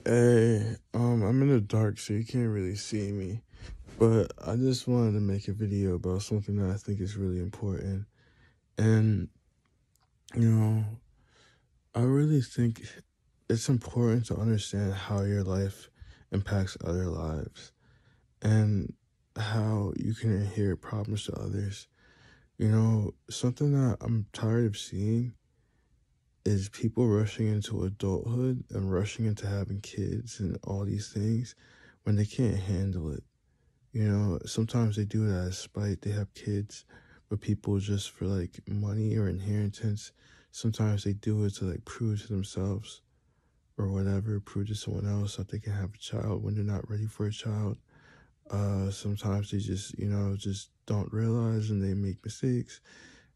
Hey, I'm in the dark, so you can't really see me. But I just wanted to make a video about something that I think is really important. And, you know, I really think it's important to understand how your life impacts other lives and how you can inherit problems to others. Something that I'm tired of seeing is people rushing into adulthood and rushing into having kids and all these things when they can't handle it. Sometimes they do it out of spite. They have kids, but people just for like money or inheritance. Sometimes they do it to like prove to themselves or whatever, prove to someone else that they can have a child when they're not ready for a child. Sometimes they just don't realize and they make mistakes.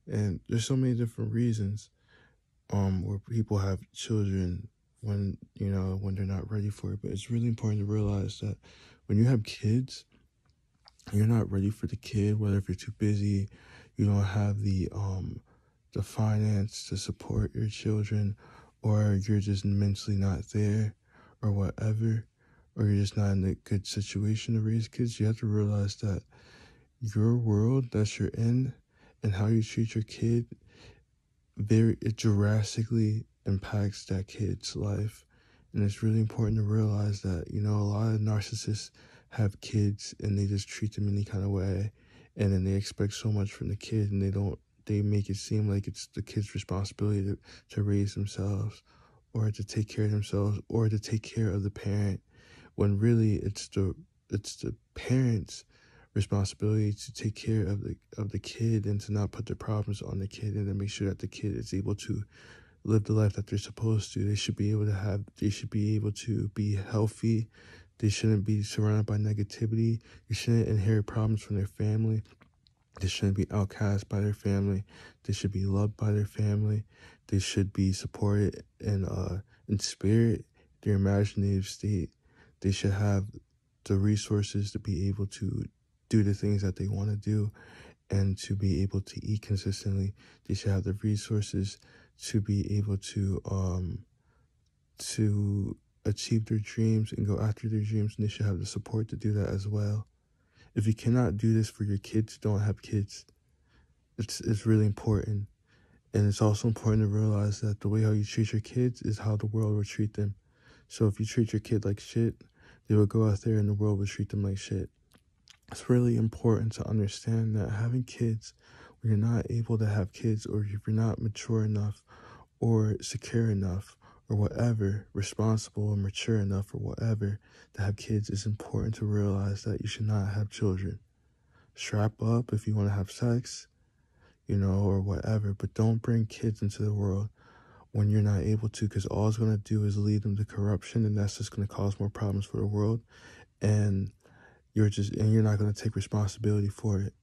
And there's so many different reasons where people have children when they're not ready for it. But it's really important to realize that when you have kids, you're not ready for the kid, whether if you're too busy, you don't have the finance to support your children, or you're just mentally not there, or whatever, or you're just not in a good situation to raise kids. You have to realize that your world that you're in and how you treat your kid it drastically impacts that kid's life. And it's really important to realize that, a lot of narcissists have kids and they just treat them any kind of way. And then they expect so much from the kid and they make it seem like it's the kid's responsibility to raise themselves or to take care of themselves or to take care of the parent when really it's the parent's responsibility to take care of the kid and to not put their problems on the kid and to make sure that the kid is able to live the life that they're supposed to. They should be able to be healthy. They shouldn't be surrounded by negativity. They shouldn't inherit problems from their family. They shouldn't be outcast by their family. They should be loved by their family. They should be supported in spirit, their imaginative state. They should have the resources to be able to do the things that they want to do and to be able to eat consistently. They should have the resources to be able to achieve their dreams and go after their dreams, and they should have the support to do that as well. If you cannot do this for your kids, don't have kids. It's really important. And it's also important to realize that the way how you treat your kids is how the world will treat them. So if you treat your kid like shit, they will go out there and the world will treat them like shit. It's really important to understand that having kids, when you're not able to have kids, or if you're not mature enough or secure enough or whatever, responsible or mature enough or whatever to have kids, it's important to realize that you should not have children. Strap up if you want to have sex, or whatever, but don't bring kids into the world when you're not able to, because all it's going to do is lead them to corruption, and that's just going to cause more problems for the world. And you're not going to take responsibility for it.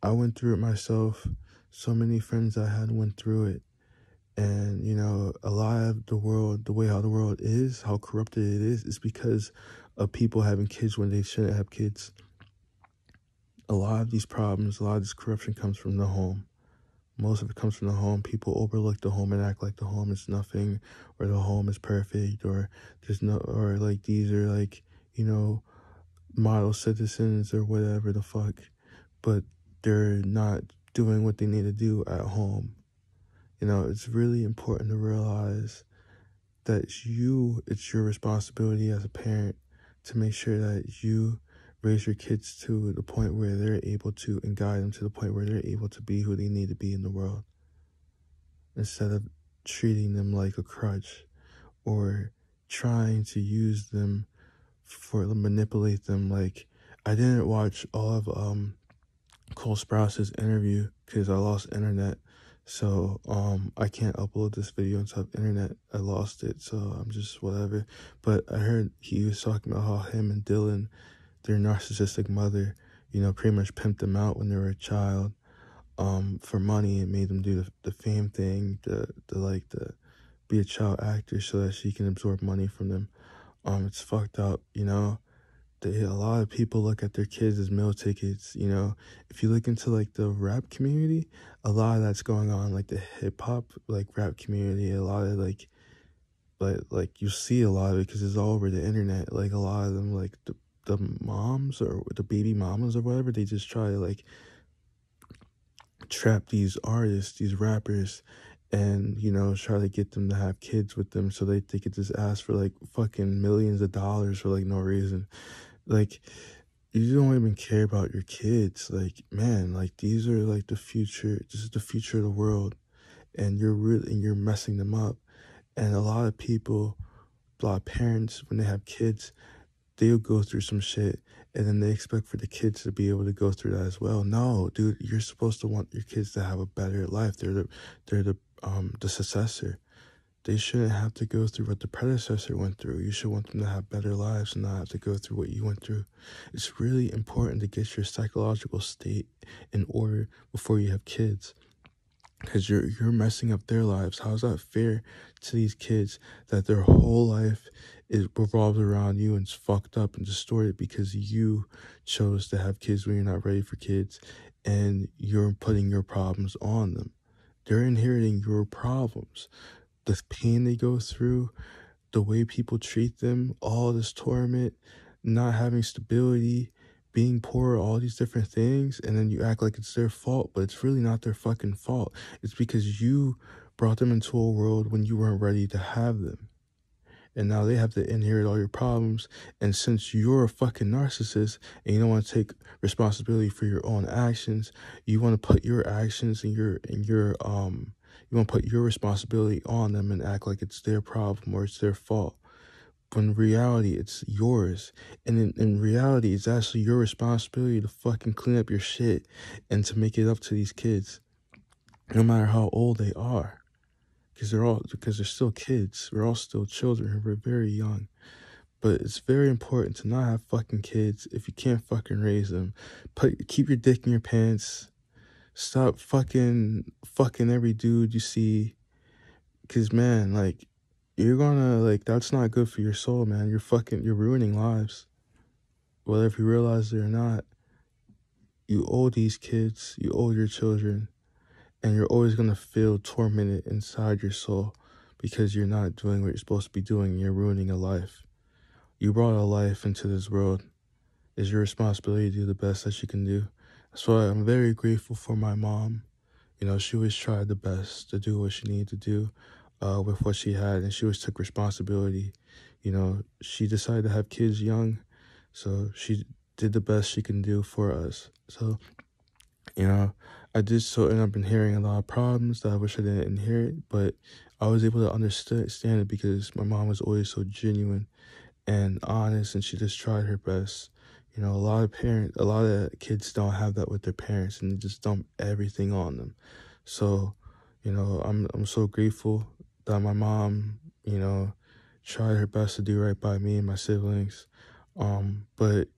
I went through it myself. So many friends I had went through it. And, a lot of the world, the way how the world is, how corrupted it is because of people having kids when they shouldn't have kids. A lot of these problems, a lot of this corruption comes from the home. Most of it comes from the home. People overlook the home and act like the home is nothing, or the home is perfect, or or like these are like, model citizens or whatever the fuck, but they're not doing what they need to do at home. It's really important to realize that it's your responsibility as a parent to make sure that you raise your kids to the point where they're able to, and guide them to the point where they're able to be who they need to be in the world, instead of treating them like a crutch or trying to use them manipulate them. Like, I didn't watch all of Cole Sprouse's interview because I lost internet. So I can't upload this video until I have internet. I lost it, so I'm just whatever. But I heard he was talking about how him and Dylan, their narcissistic mother, pretty much pimped them out when they were a child, for money, and made them do the fame thing, the be a child actor so that she can absorb money from them. It's fucked up, a lot of people look at their kids as meal tickets. If you look into like the rap community, a lot of that's going on, like the hip hop like rap community. A lot of like but like you see a lot of it because it's all over the internet. Like a lot of them, like the moms or the baby mamas or whatever, they just try to like trap these artists, these rappers, and try to get them to have kids with them so they could just ask for like fucking millions of dollars for like no reason. Like you don't even care about your kids. Like, man, like these are like the future. This is the future of the world, and you're messing them up. And a lot of people, a lot of parents, when they have kids, they'll go through some shit, and then they expect for the kids to be able to go through that as well. No, dude, you're supposed to want your kids to have a better life. They're the successor. They shouldn't have to go through what the predecessor went through. You should want them to have better lives and not have to go through what you went through. It's really important to get your psychological state in order before you have kids, because you're messing up their lives. How's that fair to these kids that their whole life is revolves around you and it's fucked up and distorted because you chose to have kids when you're not ready for kids, and you're putting your problems on them. They're inheriting your problems, the pain they go through, the way people treat them, all this torment, not having stability, being poor, all these different things, and then you act like it's their fault, but it's really not their fucking fault. It's because you brought them into a world when you weren't ready to have them. And now they have to inherit all your problems. And since you're a fucking narcissist and you don't want to take responsibility for your own actions, you want to put your actions and you want to put your responsibility on them and act like it's their problem or it's their fault. When in reality, it's yours. And in reality, it's actually your responsibility to fucking clean up your shit and to make it up to these kids, no matter how old they are. Because they're still kids. We're all still children. We're very young. But it's very important to not have fucking kids if you can't fucking raise them. Keep your dick in your pants. Stop fucking every dude you see. Because, man, like, you're gonna, like, that's not good for your soul, man. You're ruining lives. Whether if you realize it or not, you owe these kids, you owe your children, and you're always gonna feel tormented inside your soul because you're not doing what you're supposed to be doing. You're ruining a life. You brought a life into this world. It's your responsibility to do the best that you can do. That's why I'm very grateful for my mom. She always tried the best to do what she needed to do with what she had, and she always took responsibility. She decided to have kids young, so she did the best she can do for us. So, I did so end up inheriting a lot of problems that I wish I didn't inherit, but I was able to understand it because my mom was always so genuine and honest, and she just tried her best. A lot of kids don't have that with their parents, and they just dump everything on them. So, I'm so grateful that my mom, tried her best to do right by me and my siblings. But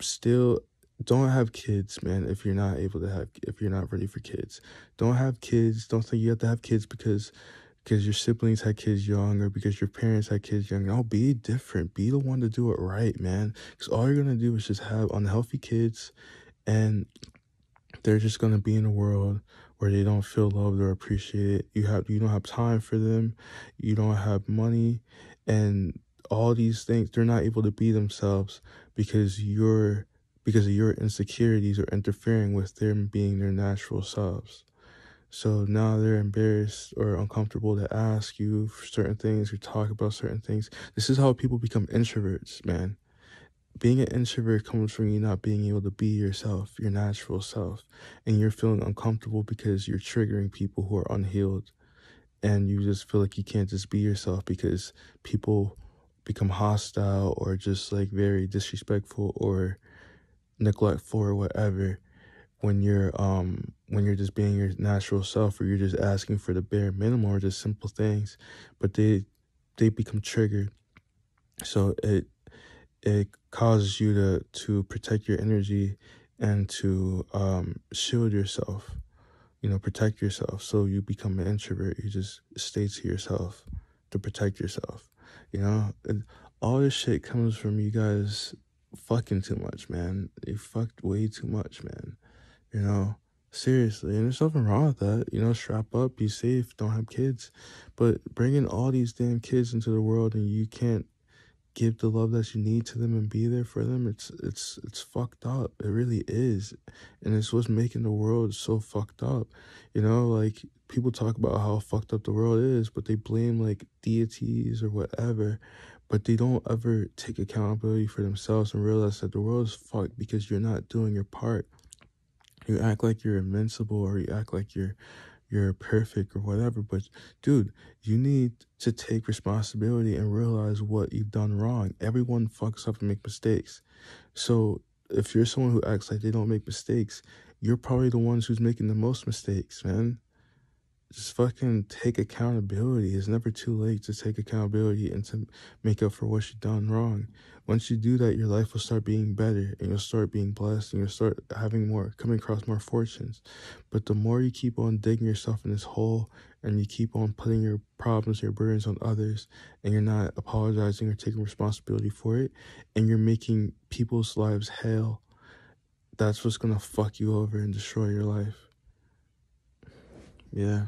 still, don't have kids, man. If you're not ready for kids, don't have kids. Don't think you have to have kids because your siblings had kids young or because your parents had kids young. No, be different. Be the one to do it right, man. Because all you're going to do is just have unhealthy kids, and they're just going to be in a world where they don't feel loved or appreciated. You don't have time for them. You don't have money, and all these things, they're not able to be themselves because of your insecurities are interfering with them being their natural selves. So now they're embarrassed or uncomfortable to ask you for certain things or talk about certain things. This is how people become introverts, man. Being an introvert comes from you not being able to be yourself, your natural self, and you're feeling uncomfortable because you're triggering people who are unhealed, and you just feel like you can't just be yourself because people become hostile or just like very disrespectful or neglectful or whatever when you're just being your natural self, or you're just asking for the bare minimum or just simple things, but they become triggered. So it causes you to protect your energy and to shield yourself, protect yourself. So you become an introvert. You just stay to yourself to protect yourself. And all this shit comes from you guys fucking too much, man. You fucked way too much, man. Seriously, and there's nothing wrong with that. You know, strap up, be safe, don't have kids. But bringing all these damn kids into the world and you can't give the love that you need to them and be there for them, it's fucked up. It really is. And it's what's making the world so fucked up. You know, like people talk about how fucked up the world is, but they blame like deities or whatever. But they don't ever take accountability for themselves and realize that the world is fucked because you're not doing your part. You act like you're invincible or you act like you're perfect or whatever, but dude, you need to take responsibility and realize what you've done wrong. Everyone fucks up and make mistakes. So if you're someone who acts like they don't make mistakes, you're probably the ones who's making the most mistakes, man. Just fucking take accountability. It's never too late to take accountability and to make up for what you've done wrong. Once you do that, your life will start being better and you'll start being blessed and you'll start having more, coming across more fortunes. But the more you keep on digging yourself in this hole and you keep on putting your problems, your burdens on others, and you're not apologizing or taking responsibility for it, and you're making people's lives hell, that's what's gonna fuck you over and destroy your life. Yeah.